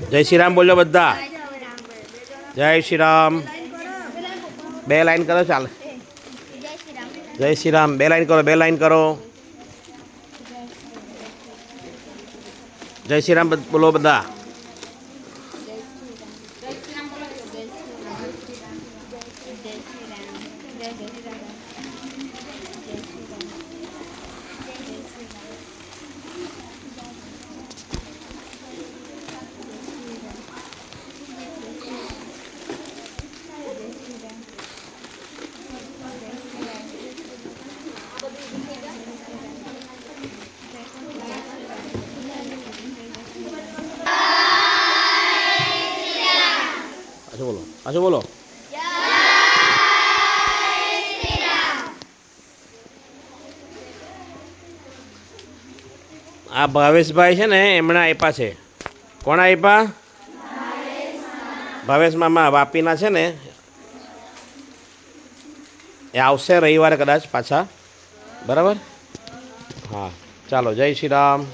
જય શ્રી રામ બોલો બધા. જય શ્રી રામ. બે લાઈન કરો ચાલે. જય શ્રી રામ બે લાઈન કરો, બે લાઈન કરો. જય શ્રી રામ બોલો બધા. બોલો પાછું બોલો. આ ભાવેશભાઈ છે ને એમણે આપ્યા છે. કોણ આપ્યા? ભાવેશ મામા વાપીના છે ને, એ આવશે રવિવારે કદાચ પાછા. બરાબર. હા ચાલો જય શ્રી રામ.